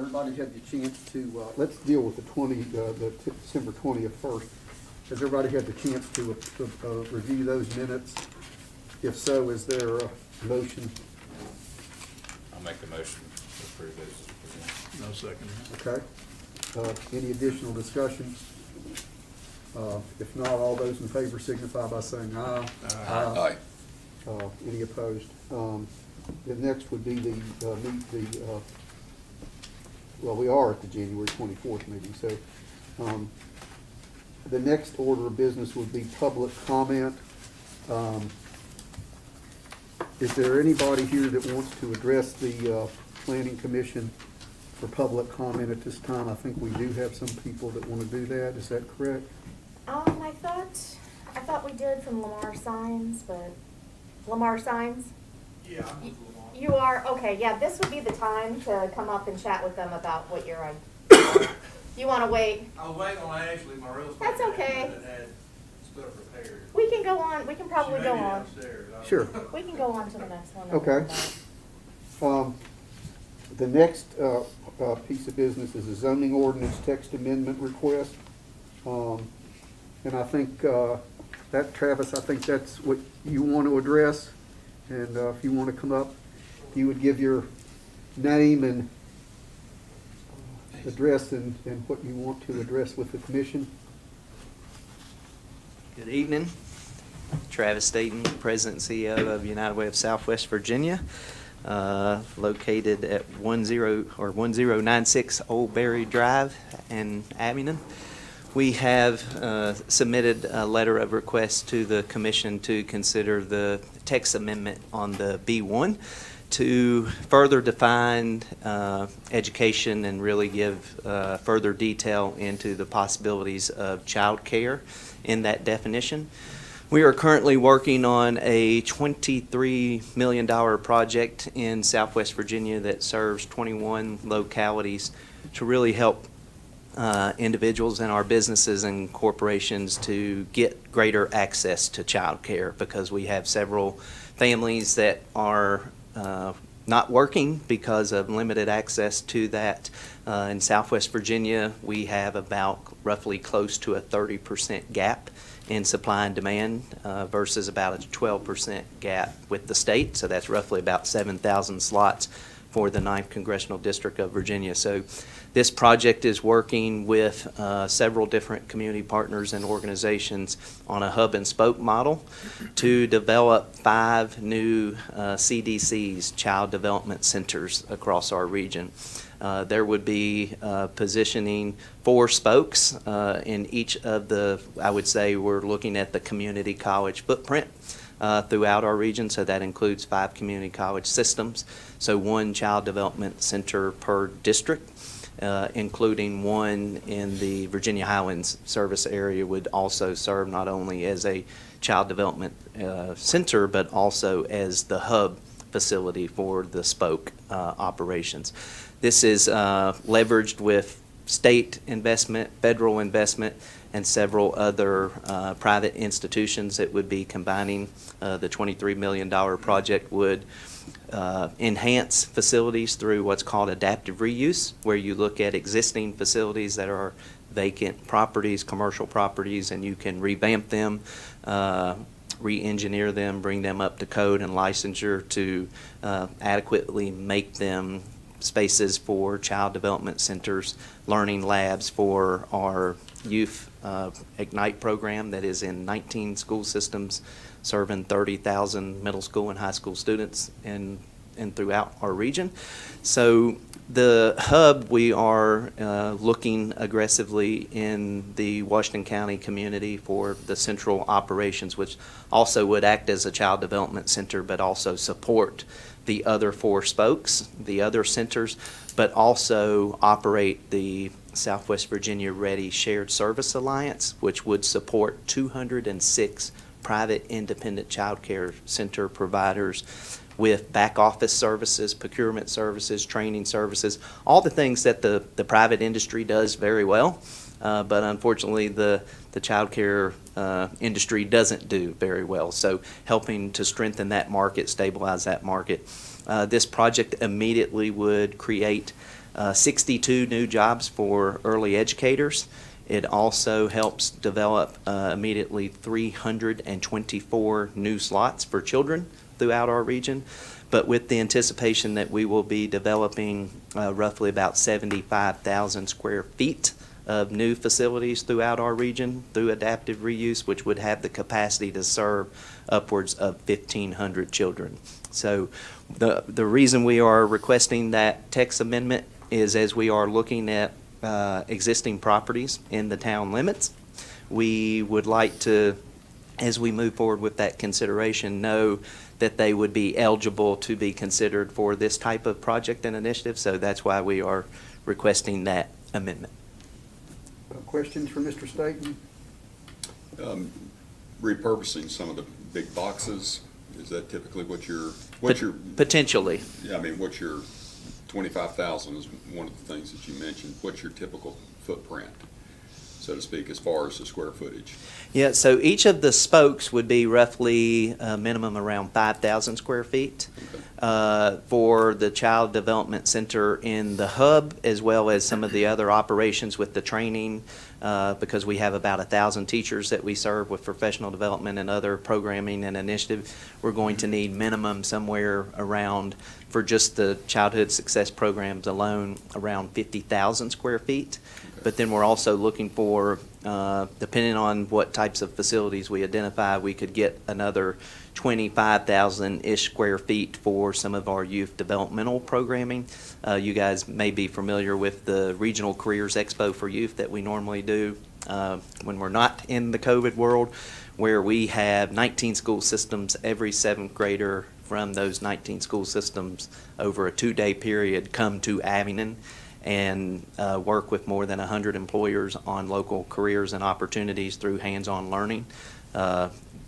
everybody had the chance to, let's deal with the December 20th first. Has everybody had the chance to review those minutes? If so, is there a motion? I'll make the motion to approve those. No second. Okay. Any additional discussion? If not, all those in favor signify by saying aye. Aye. Any opposed? The next would be well, we are at the January 24th meeting, so the next order of business would be public comment. Is there anybody here that wants to address the Planning Commission for public comment at this time? I think we do have some people that want to do that. Is that correct? I thought we did from Lamar Signs, but Lamar Signs? Yeah. You are, okay, yeah, this would be the time to come up and chat with them about what you're on. You want to wait? I was waiting on Ashley, my real estate That's okay. agent that had stuff repaired. We can go on, we can probably She go may be on. downstairs. Sure. We can go on to the next one. Okay. The next piece of business is a zoning ordinance text amendment request. And I think that, Travis, I think that's what you want to address. And if you want to come up, you would give your name and address and what you want to address with the commission. Good evening. Travis Staten, President and CEO of United Way of Southwest Virginia, located at 1096 Old Berry Drive in Abingdon. We have submitted a letter of request to the commission to consider the text amendment on the B1 to further define education and really give further detail into the possibilities of child care in that definition. We are currently working on a $23 million project in Southwest Virginia that serves 21 localities to really help individuals and our businesses and corporations to get greater access to child care, because we have several families that are not working because of limited access to that. In Southwest Virginia, we have about roughly close to a 30% gap in supply and demand versus about a 12% gap with the state. So that's roughly about 7,000 slots for the 9th Congressional District of Virginia. So this project is working with several different community partners and organizations on a hub and spoke model to develop 5 new CDCs, Child Development Centers, across our region. There would be positioning 4 spokes in each of the, I would say we're looking at the community college footprint throughout our region, so that includes 5 community college systems. So 1 child development center per district, including 1 in the Virginia Highlands service area, would also serve not only as a child development center, but also as the hub facility for the spoke operations. This is leveraged with state investment, federal investment, and several other private institutions that would be combining. The $23 million project would enhance facilities through what's called adaptive reuse, where you look at existing facilities that are vacant properties, commercial properties, and you can revamp them, re-engineer them, bring them up to code and licensure to adequately make them spaces for child development centers, learning labs for our youth Ignite program that is in 19 school systems, serving 30,000 middle school and high school students and throughout our region. So the hub, we are looking aggressively in the Washington County community for the central operations, which also would act as a child development center, but also support the other 4 spokes, the other centers, but also operate the Southwest Virginia Ready Shared Service Alliance, which would support 206 private independent child care center providers with back office services, procurement services, training services, all the things that the private industry does very well. But unfortunately, the child care industry doesn't do very well. So helping to strengthen that market, stabilize that market. This project immediately would create 62 new jobs for early educators. It also helps develop immediately 324 new slots for children throughout our region, but with the anticipation that we will be developing roughly about 75,000 square feet of new facilities throughout our region through adaptive reuse, which would have the capacity to serve upwards of 1,500 children. So the reason we are requesting that text amendment is as we are looking at existing properties in the town limits, we would like to, as we move forward with that consideration, know that they would be eligible to be considered for this type of project and initiative. So that's why we are requesting that amendment. Questions for Mr. Staton? Repurposing some of the big boxes, is that typically what your, Potentially. yeah, I mean, what's your, 25,000 is one of the things that you mentioned. What's your typical footprint, so to speak, as far as the square footage? Yeah, so each of the spokes would be roughly a minimum around 5,000 square feet. Okay. For the Child Development Center in the hub, as well as some of the other operations with the training, because we have about 1,000 teachers that we serve with professional development and other programming and initiative, we're going to need minimum somewhere around, for just the childhood success programs alone, around 50,000 square feet. Okay. But then we're also looking for, depending on what types of facilities we identify, we could get another 25,000-ish square feet for some of our youth developmental programming. You guys may be familiar with the Regional Careers Expo for Youth that we normally do when we're not in the COVID world, where we have 19 school systems. Every seventh grader from those 19 school systems over a 2-day period come to Abingdon and work with more than 100 employers on local careers and opportunities through hands-on learning.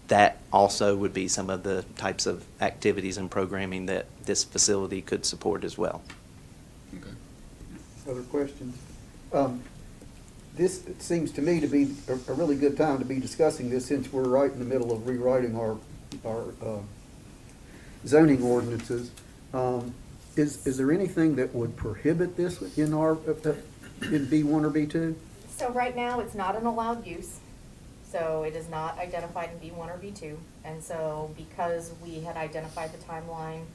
That also would be some of the types of activities and programming that this facility could support as well. Okay. Other questions? This seems to me to be a really good time to be discussing this, since we're right in the middle of rewriting our zoning ordinances. Is there anything that would prohibit this in our, in B1 or B2? So right now, it's not an allowed use, so it is not identified in B1 or B2. And so because we had identified the timeline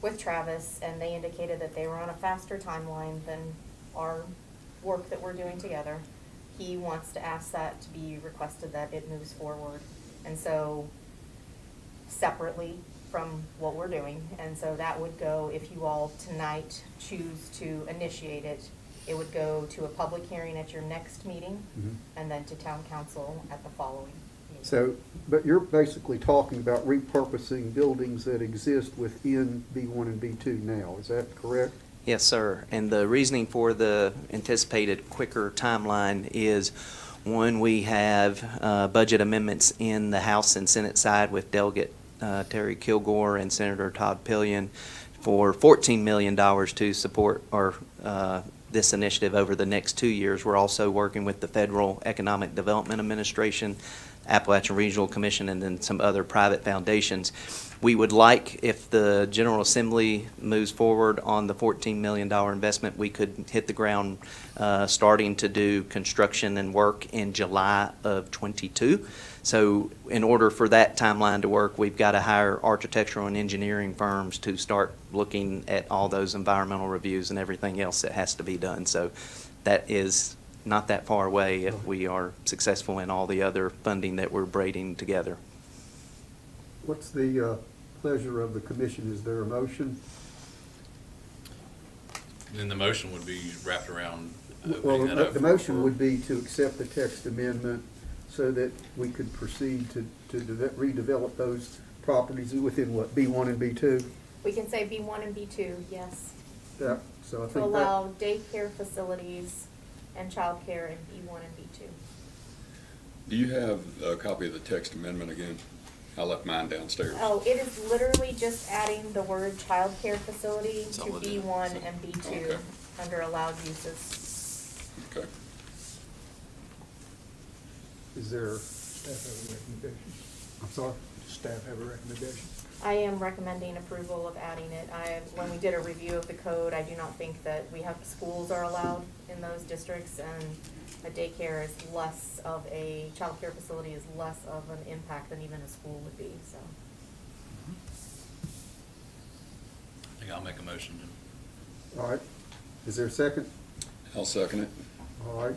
with Travis, and they indicated that they were on a faster timeline than our work that we're doing together, he wants to ask that to be requested that it moves forward. And so separately from what we're doing, and so that would go, if you all tonight choose to initiate it, it would go to a public hearing at your next meeting, and then to town council at the following meeting. So, but you're basically talking about repurposing buildings that exist within B1 and B2 now, is that correct? Yes, sir. And the reasoning for the anticipated quicker timeline is, one, we have budget amendments in the House and Senate side with Delegate Terry Kilgore and Senator Todd Pillion for $14 million to support this initiative over the next 2 years. We're also working with the Federal Economic Development Administration, Appalachian Regional Commission, and then some other private foundations. We would like, if the General Assembly moves forward on the $14 million investment, we could hit the ground starting to do construction and work in July of '22. So in order for that timeline to work, we've got to hire architectural and engineering firms to start looking at all those environmental reviews and everything else that has to be done. So that is not that far away if we are successful in all the other funding that we're braiding together. What's the pleasure of the commission? Is there a motion? Then the motion would be wrapped around Well, opening that up the motion would be to accept the text amendment so that we could proceed to redevelop those properties within what, B1 and B2? We can say B1 and B2, yes, Yeah, so I to think allow daycare facilities and childcare in B1 and B2. Do you have a copy of the text amendment again? I left mine downstairs. Oh, it is literally just adding the word childcare facility That's to all it is. B1 and B2 Okay. under allowed uses. Okay. Is there staff have a recommendation? I'm sorry? staff have a recommendation? I am recommending approval of adding it. When we did a review of the code, I do not think that schools are allowed in those districts, and a daycare is less of child care facility is less of an impact than even a school would be, so. I think I'll make a motion to. All right. Is there a second? I'll second it. All right.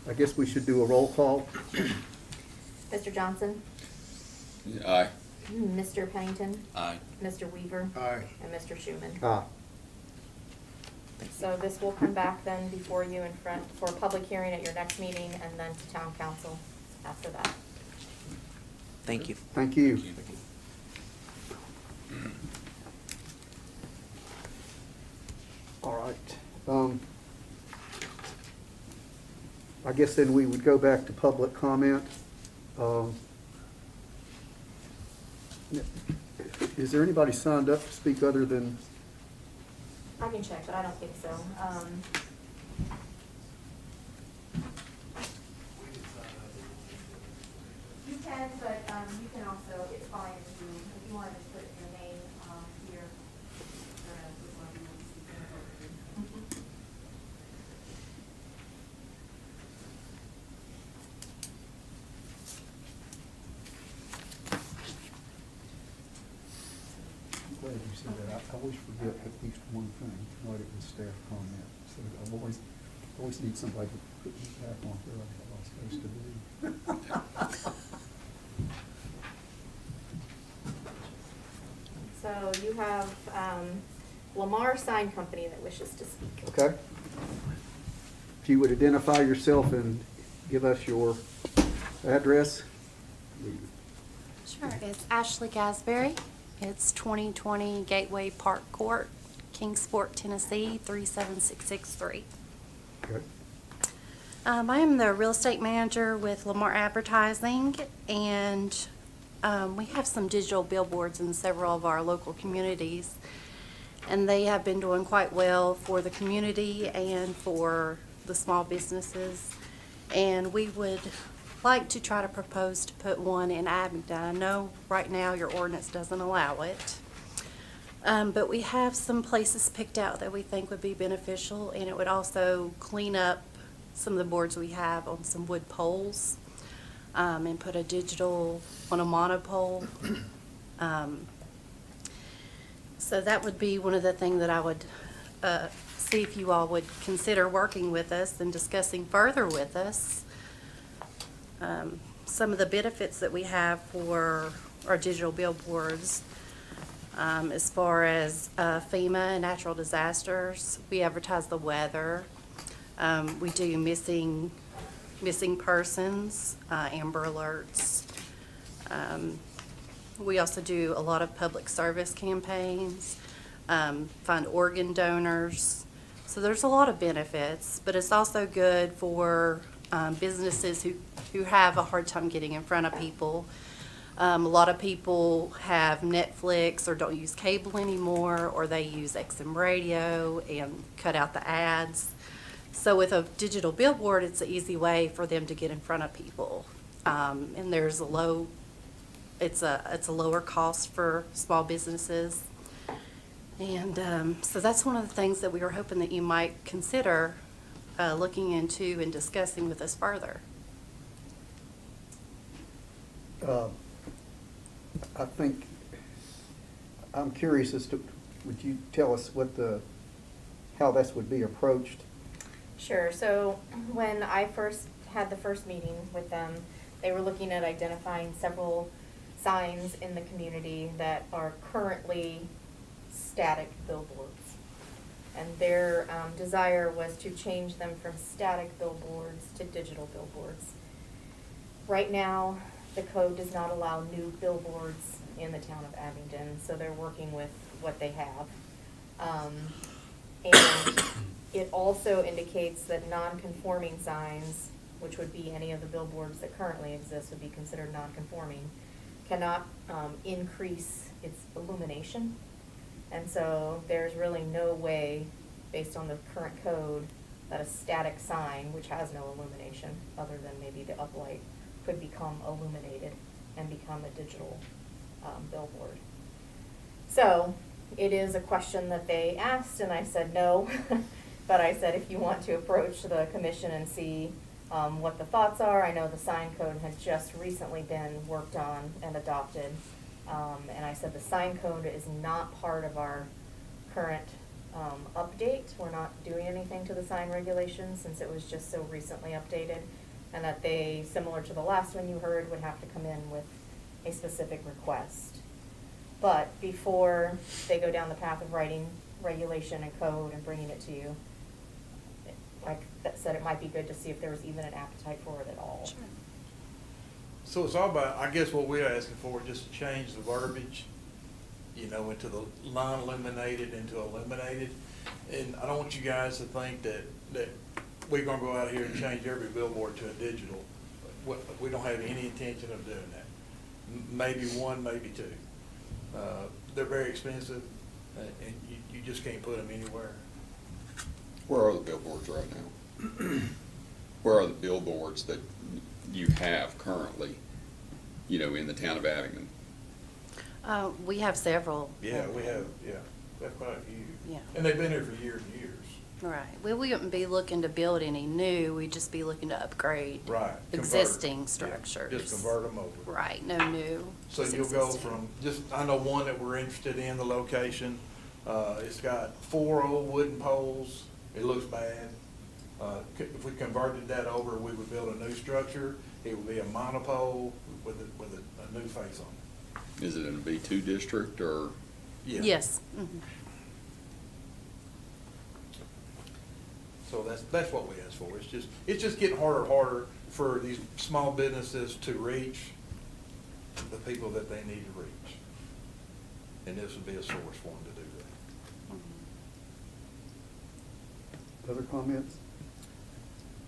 I guess we should do a roll call. Mr. Johnson? Aye. Mr. Pennington? Aye. Mr. Weaver? Aye. And Mr. Schuman? Ah, So this will come back then before you in front for a public hearing at your next meeting, and then to town council after that. Thank you. thank you. Thank you. All right. I guess then we would go back to public comment. Is there anybody signed up to speak other than, I can check, but I don't think so. You can, but you can also, it's fine if you want to just put your name here. I'm glad you said that. I always forget at least one thing, what it was staff comment. So I always need somebody to put me back on where I'm supposed to be. So you have Lamar Sign Company that wishes to speak. okay? If you would identify yourself and give us your address. Sure, it's Ashley Gasberry. It's 2020 Gateway Park Court, Kingsport, Tennessee, 37663. Okay. I am the real estate manager with Lamar Advertising, and we have some digital billboards in several of our local communities, and they have been doing quite well for the community and for the small businesses. And we would like to try to propose to put one in Abingdon. I know right now your ordinance doesn't allow it, but we have some places picked out that we think would be beneficial, and it would also clean up some of the boards we have on some wood poles, and put a digital on a monopole. So that would be one of the things that I would see if you all would consider working with us and discussing further with us. Some of the benefits that we have for our digital billboards, as far as FEMA and natural disasters, we advertise the weather. We do missing persons, Amber Alerts. We also do a lot of public service campaigns, find organ donors. So there's a lot of benefits, but it's also good for businesses who have a hard time getting in front of people. A lot of people have Netflix or don't use cable anymore, or they use XM radio and cut out the ads. So with a digital billboard, it's an easy way for them to get in front of people. And there's it's a lower cost for small businesses. And so that's one of the things that we were hoping that you might consider looking into and discussing with us further. I think, I'm curious as to, would you tell us how this would be approached? Sure. So when I first had the first meeting with them, they were looking at identifying several signs in the community that are currently static billboards. And their desire was to change them from static billboards to digital billboards. Right now, the code does not allow new billboards in the town of Abingdon, so they're working with what they have. And it also indicates that non-conforming signs, which would be any of the billboards that currently exist, would be considered non-conforming, cannot increase its illumination. And so there's really no way, based on the current code, that a static sign, which has no illumination other than maybe the uplight, could become illuminated and become a digital billboard. So, it is a question that they asked, and I said no, but I said if you want to approach the commission and see what the thoughts are. I know the sign code had just recently been worked on and adopted, and I said the sign code is not part of our current update. We're not doing anything to the sign regulations since it was just so recently updated, and that they, similar to the last one you heard, would have to come in with a specific request. But before they go down the path of writing regulation and code and bringing it to you, like that said, it might be good to see if there was even an appetite for it at all. Sure. So it's all about, I guess what we're asking for, just to change the verbiage, into the non-illuminated into illuminated. And I don't want you guys to think that we're gonna go out here and change every billboard to a digital. We don't have any intention of doing that. Maybe one, maybe two. They're very expensive, and you just can't put them anywhere. Where are the billboards right now? Where are the billboards that you have currently, in the town of Abingdon? We have several. Yeah, we have quite a few. Yeah. And they've been here for years and years. Right. We wouldn't be looking to build any new, we'd just be looking to upgrade Right. existing Convert. Yeah, structures. just convert them over. Right, no new. So just you'll go existing. from, I know one that we're interested in, the location, it's got 4 old wooden poles, it looks bad. If we converted that over, we would build a new structure, it would be a monopole with a new face on it. Is it in a B2 district or? Yeah. Yes. Mhm. So that's what we ask for, it's just getting harder and harder for these small businesses to reach the people that they need to reach. And this would be a source for them to do that. Other comments?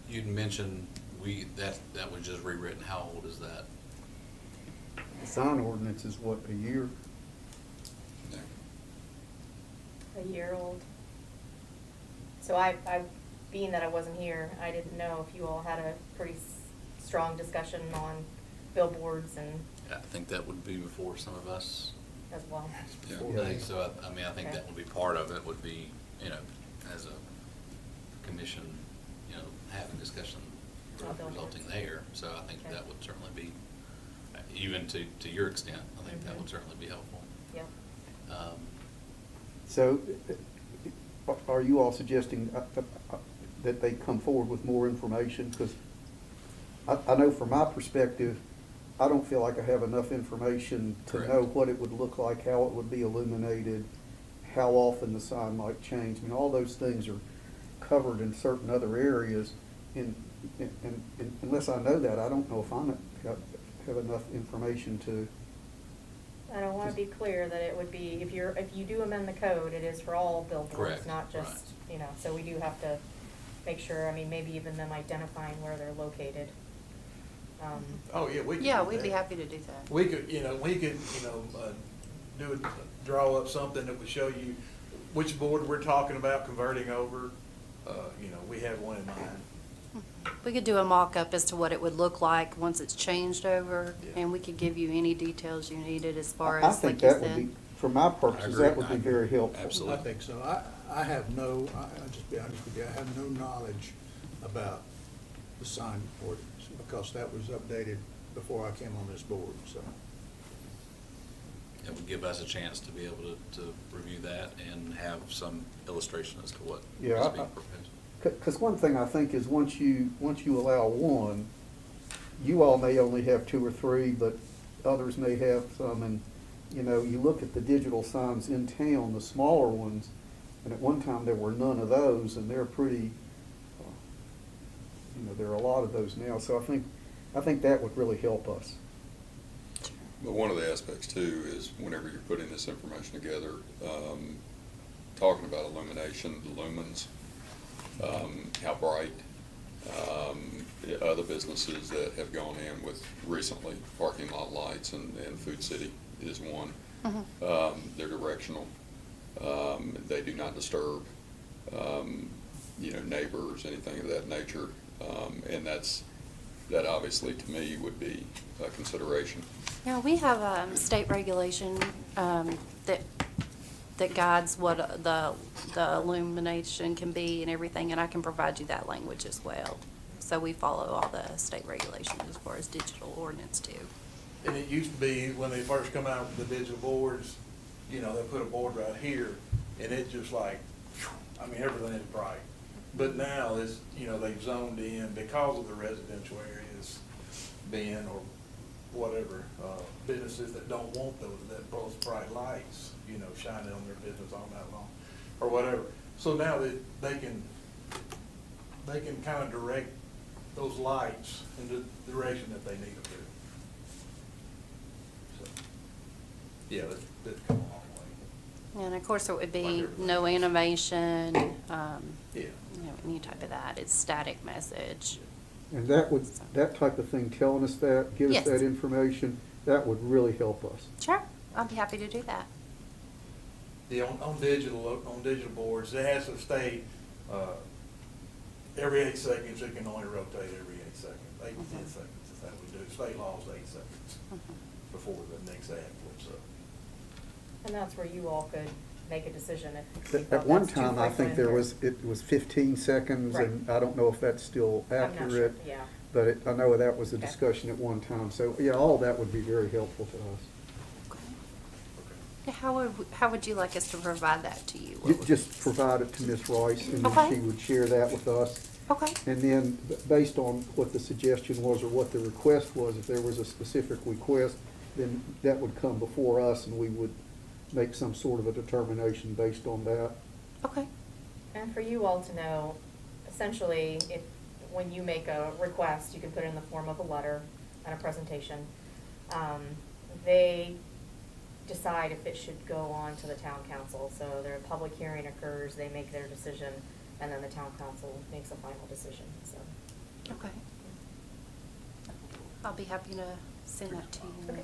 You'd mentioned that was just rewritten. How old is that? The sign ordinance is what, a year? No. A year old. So being that I wasn't here, I didn't know if you all had a pretty strong discussion on billboards and I think that would be before some of us. as well. Yeah. So I think Okay. that would be part of it, would be, as a commission, having discussion About billboards. resulting there. So I think Okay. that would certainly be, even to your extent, I think that would certainly be helpful. Yep. So, are you all suggesting that they come forward with more information? Because I know from my perspective, I don't feel like I have enough information to Correct. know what it would look like, how it would be illuminated, how often the sign might change. I mean, all those things are covered in certain other areas, and unless I know that, I don't know if have enough information to. And I want to be clear that it would be, if you do amend the code, it is for all billboards, Correct, not just, so we do have to make sure, maybe even them identifying where they're located. Oh, yeah, we could Yeah, do we'd be that. happy to do that. We could, draw up something that would show you which board we're talking about converting over. We have one in mind. We could do a mock-up as to what it would look like once it's changed over, Yeah. and we could give you any details you needed as far I as, think like you that would said. be, for my purposes, that would be very helpful. Absolutely. I think so. I have no, I'll just be honest with you, I have no knowledge about the sign ordinance, because that was updated before I came on this board, so. It would give us a chance to be able to review that and have some illustration as to what Yeah, is being proposed. Because one thing I think is once you allow one, you all may only have 2 or 3, but others may have some. And, you look at the digital signs in town, the smaller ones, and at one time there were none of those, and they're pretty, there are a lot of those now. So I think that would really help us. But one of the aspects too is whenever you're putting this information together, talking about illumination, the lumens, how bright, other businesses that have gone in with recently, parking lot lights and Food City is one. They're directional. They do not disturb, neighbors, anything of that nature. And that obviously to me would be a consideration. Yeah, we have state regulation that guides what the illumination can be and everything, and I can provide you that language as well. So we follow all the state regulations as far as digital ordinance too. And it used to be, when they first come out with the digital boards, you know, they put a board right here, and it just like, I mean, everything is bright. But now it's, you know, they've zoned in because of the residential areas being, or whatever, businesses that don't want those bright lights, you know, shining on their business all night long, or whatever. So now they can kind of direct those lights in the direction that they need them to. So, yeah, that's come a long way. And of course, it would Like be everything. no animation, Yeah. you know, any type of that. It's static message. And that type of thing, telling us that, give us Yes. that information, that would really help us. Sure, I'll be happy to do that. Yeah, on digital boards, it has to stay, every 8 seconds, it can only rotate every 8 seconds, 8 to 10 seconds is how we do it. State law is 8 seconds before the next ad flips up. And that's where you all could make a decision if you At felt one that's too time, I think frequent it was 15 seconds, Right. and I don't know if that's still I'm not sure, accurate. yeah. But I know that was a Okay. discussion at one time, so, yeah, all that would be very helpful to us. Okay. Yeah, how would you like us to provide that to you? Just provide it to Ms. Rice, and then Okay. she would share that with us. Okay. And then, based on what the suggestion was or what the request was, if there was a specific request, then that would come before us, and we would make some sort of a determination based on that. Okay. And for you all to know, essentially, when you make a request, you can put it in the form of a letter and a presentation. They decide if it should go on to the town council. So their public hearing occurs, they make their decision, and then the town council makes a final decision, so. Okay. I'll be happy to send that to you. Okay.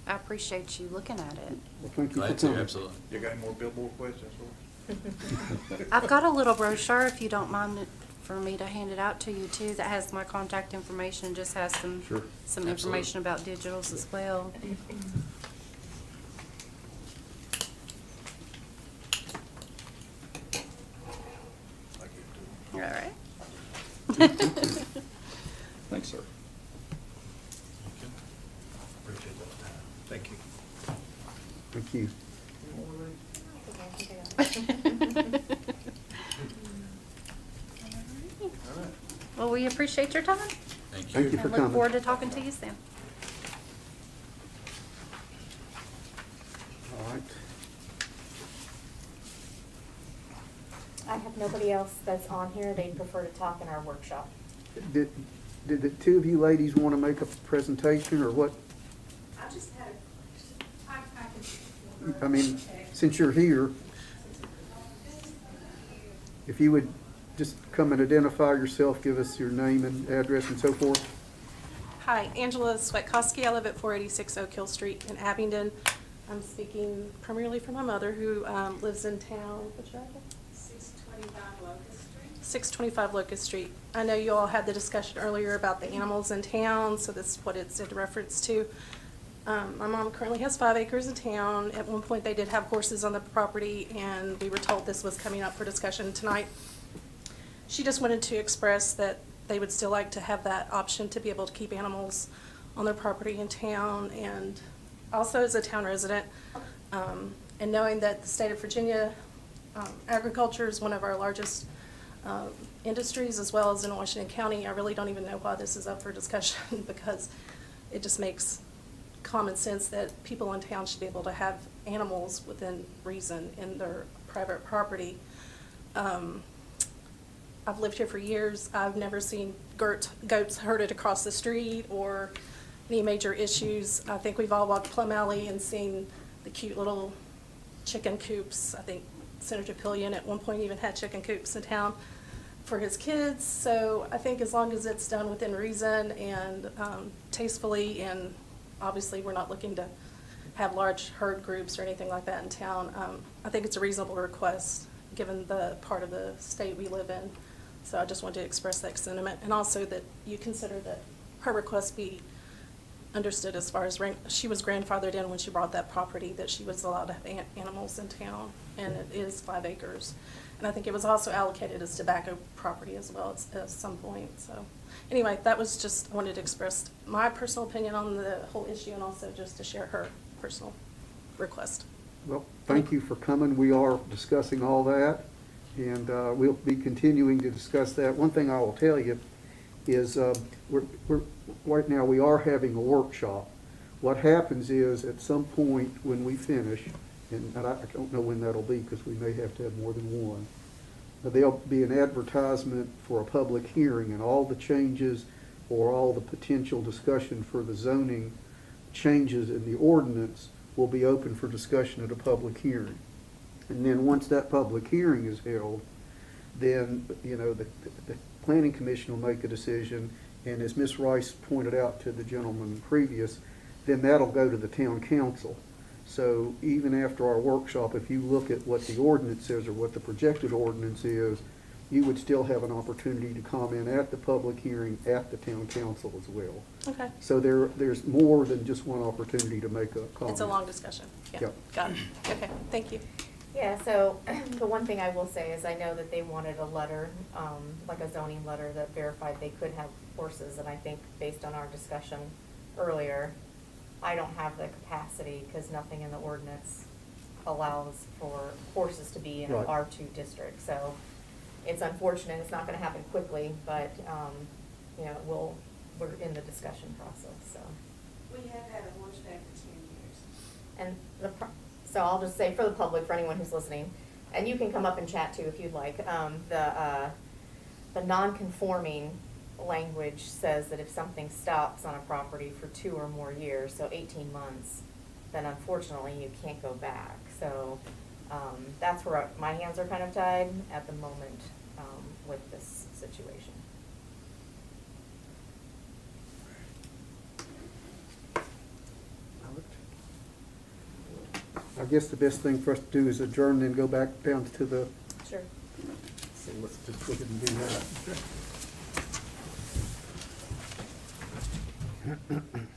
I appreciate you looking at it. Well, thank you for Glad to, coming. absolutely. You got any more billboard questions for us? I've got a little brochure, if you don't mind for me to hand it out to you too, that has my contact information, just has some Sure. information about digitals as well. I give it to All right. Thanks, sir. Appreciate that time. Thank you. Thank you. Well, we appreciate your time. Thank you. Thank you for And look coming. forward to talking to you soon. All right. I have nobody else that's on here. They'd prefer to talk in our workshop. Did the two of you ladies want to make a presentation, or what? I just had a question. I mean, since you're here, if you would just come and identify yourself, give us your name and address and so forth. Hi, Angela Swetkowski. I live at 486 Oak Hill Street in Abingdon. I'm speaking primarily for my mother, who lives in town. What's your address? 625 Locust Street. 625 Locust Street. I know you all had the discussion earlier about the animals in town, so this is what it's in reference to. My mom currently has 5 acres in town. At one point, they did have horses on the property, and we were told this was coming up for discussion tonight. She just wanted to express that they would still like to have that option to be able to keep animals on their property in town, and also as a town resident, and knowing that the state of Virginia, agriculture is one of our largest industries, as well as in Washington County. I really don't even know why this is up for discussion because it just makes common sense that people in town should be able to have animals within reason in their private property. I've lived here for years. I've never seen goats herded across the street or any major issues. I think we've all walked Plum Alley and seen the cute little chicken coops. I think Senator Pillion at one point even had chicken coops in town for his kids. So I think as long as it's done within reason and tastefully, and obviously we're not looking to have large herd groups or anything like that in town, I think it's a reasonable request given the part of the state we live in. So I just wanted to express that sentiment, and also that you consider that her request be understood as far as she was grandfathered in when she bought that property, that she was allowed to have animals in town, and it is 5 acres. And I think it was also allocated as tobacco property as well at some point, so. Anyway, that was just, I wanted to express my personal opinion on the whole issue and also just to share her personal request. Well, thank you for coming. We are discussing all that, and we'll be continuing to discuss that. One thing I will tell you is right now we are having a workshop. What happens is at some point when we finish, and I don't know when that'll be because we may have to have more than one, but there'll be an advertisement for a public hearing, and all the changes or all the potential discussion for the zoning changes in the ordinance will be open for discussion at a public hearing. And then once that public hearing is held, then, you know, the planning commission will make a decision, and as Ms. Rice pointed out to the gentleman previous, then that'll go to the town council. So even after our workshop, if you look at what the ordinance says or what the projected ordinance is, you would still have an opportunity to comment at the public hearing at the town council as well. Okay. So there's more than just one opportunity to make a comment. It's a long discussion. Yeah, Yep. got it. Okay, thank you. Yeah, so the one thing I will say is I know that they wanted a letter, like a zoning letter that verified they could have horses, and I think based on our discussion earlier, I don't have the capacity because nothing in the ordinance allows for horses to be in an Right. R2 district. So it's unfortunate, it's not gonna happen quickly, but, you know, we're in the discussion process, so. We have had a horseback for 10 years. And so I'll just say for the public, for anyone who's listening, and you can come up and chat too if you'd like, the non-conforming language says that if something stops on a property for 2 or more years, so 18 months, then unfortunately you can't go back. So that's where my hands are kind of tied at the moment with this situation. I guess the best thing for us to do is adjourn and then go back down to the, Sure. so let's just go ahead and do that.